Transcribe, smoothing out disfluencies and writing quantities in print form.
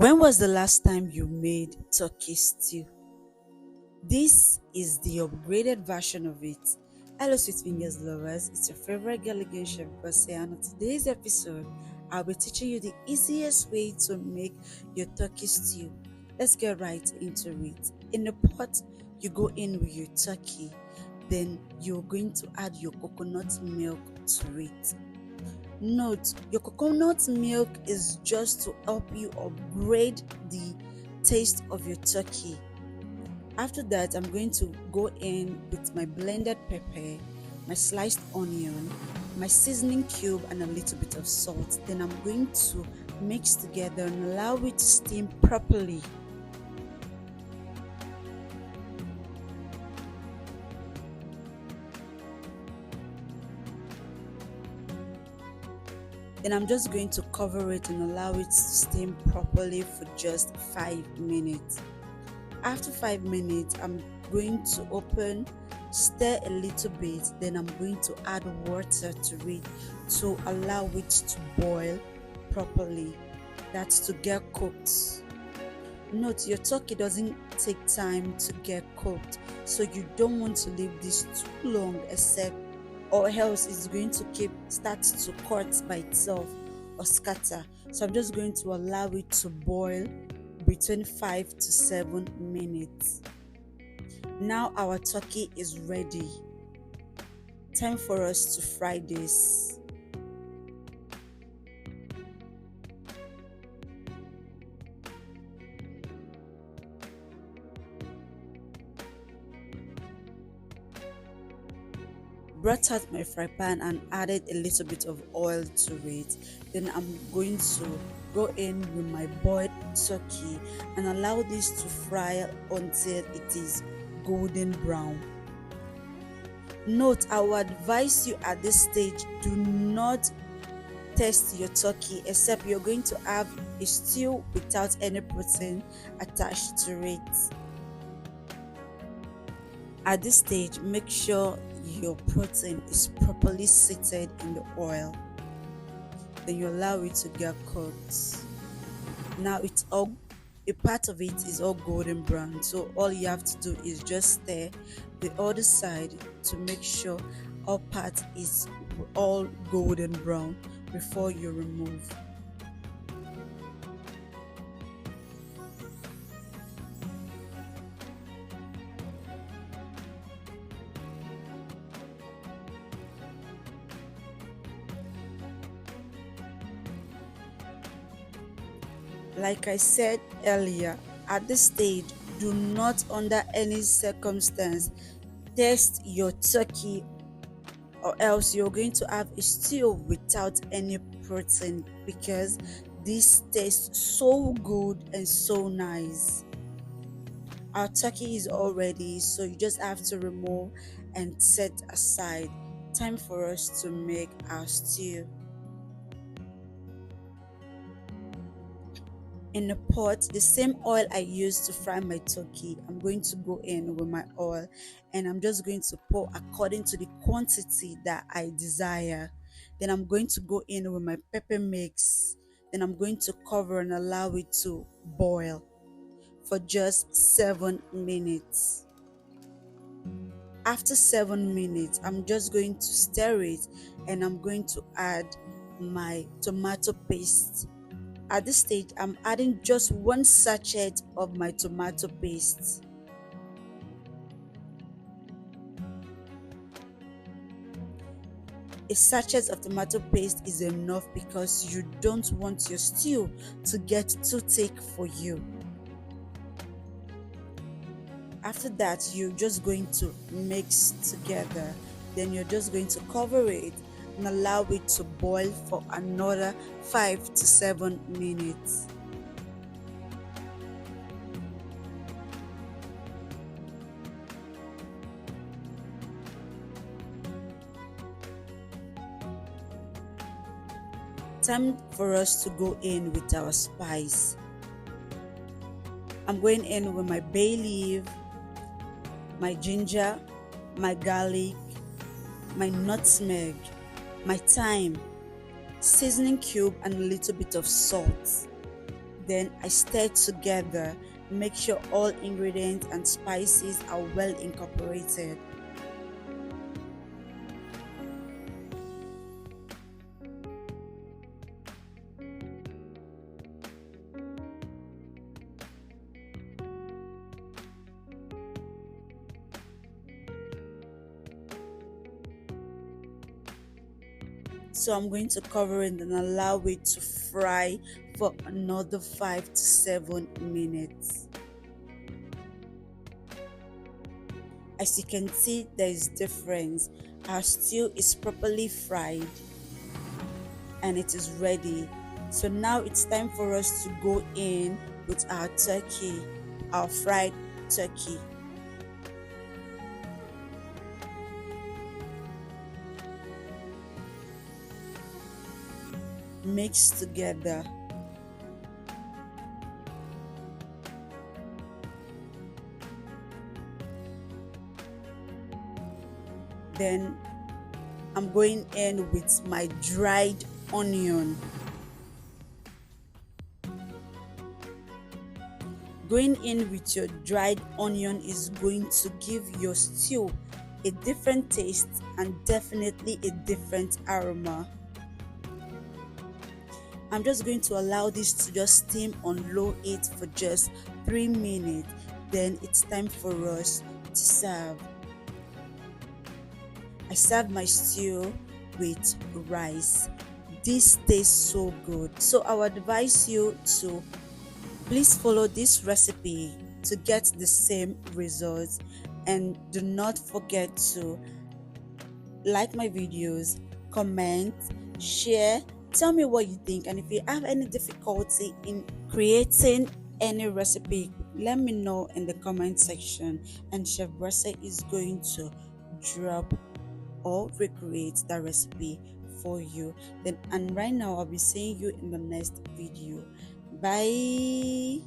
When was the last time you made turkey stew? This is the upgraded version of it. Hello, sweet fingers lovers. It's your favorite girl again, Chef Bossy, and on today's episode, I'll be teaching you the easiest way to make your turkey stew. Let's get right into it. In the pot, you go in with your turkey, then you're going to add your coconut milk to it. Note, your coconut milk is just to help you upgrade the taste of your turkey. After that, I'm going to go in with my blended pepper, my sliced onion, my seasoning cube, and a little bit of salt. Then I'm going to mix together and allow it to steam properly. Then I'm just going to cover it and allow it to steam properly for just 5 minutes. After 5 minutes, I'm going to open, stir a little bit, then I'm going to add water to it to allow it to boil properly. That's to get cooked. Note, your turkey doesn't take time to get cooked, so you don't want to leave this too long or else it's going to start to cut by itself or scatter. So I'm just going to allow it to boil between 5 to 7 minutes. Now our turkey is ready. Time for us to fry this. Brought out my fry pan and added a little bit of oil to it. Then I'm going to go in with my boiled turkey and allow this to fry until it is golden brown. Note, I will advise you at this stage, do not test your turkey except you're going to have a stew without any protein attached to it. At this stage, make sure your protein is properly seated in the oil. Then you allow it to get cooked. Now a part of it is all golden brown, so all you have to do is just stir the other side to make sure all part is all golden brown before you remove. Like I said earlier, at this stage, do not under any circumstance test your turkey, or else you're going to have a stew without any protein, because this tastes so good and so nice. Our turkey is all ready, so you just have to remove and set aside. Time for us to make our stew. In the pot, the same oil I used to fry my turkey, I'm going to go in with my oil and I'm just going to pour according to the quantity that I desire. Then I'm going to go in with my pepper mix. Then I'm going to cover and allow it to boil for just 7 minutes. After 7 minutes, I'm just going to stir it and I'm going to add my tomato paste. At this stage, I'm adding just 1 sachet of my tomato paste. A sachet of tomato paste is enough because you don't want your stew to get too thick for you. After that, you're just going to mix together. Then you're just going to cover it and allow it to boil for another 5 to 7 minutes. Time for us to go in with our spice. I'm going in with my bay leaf, my ginger, my garlic, my nutmeg, my thyme, seasoning cube, and a little bit of salt. Then I stir together. Make sure all ingredients and spices are well incorporated. So I'm going to cover it and allow it to fry for another 5 to 7 minutes. As you can see, there is difference. Our stew is properly fried and it is ready. So now it's time for us to go in with our turkey, our fried turkey. Mix together. Then I'm going in with my dried onion. Going in with your dried onion is going to give your stew a different taste and definitely a different aroma. I'm just going to allow this to just steam on low heat for just 3 minutes. Then it's time for us to serve. I serve my stew with rice. This tastes so good. So I would advise you to please follow this recipe to get the same results, and do not forget to like my videos, comment, share, tell me what you think, and if you have any difficulty in creating any recipe, let me know in the comment section, and Chef Bressa is going to drop or recreate that recipe for you. Then and right now I'll be seeing you in the next video. Bye.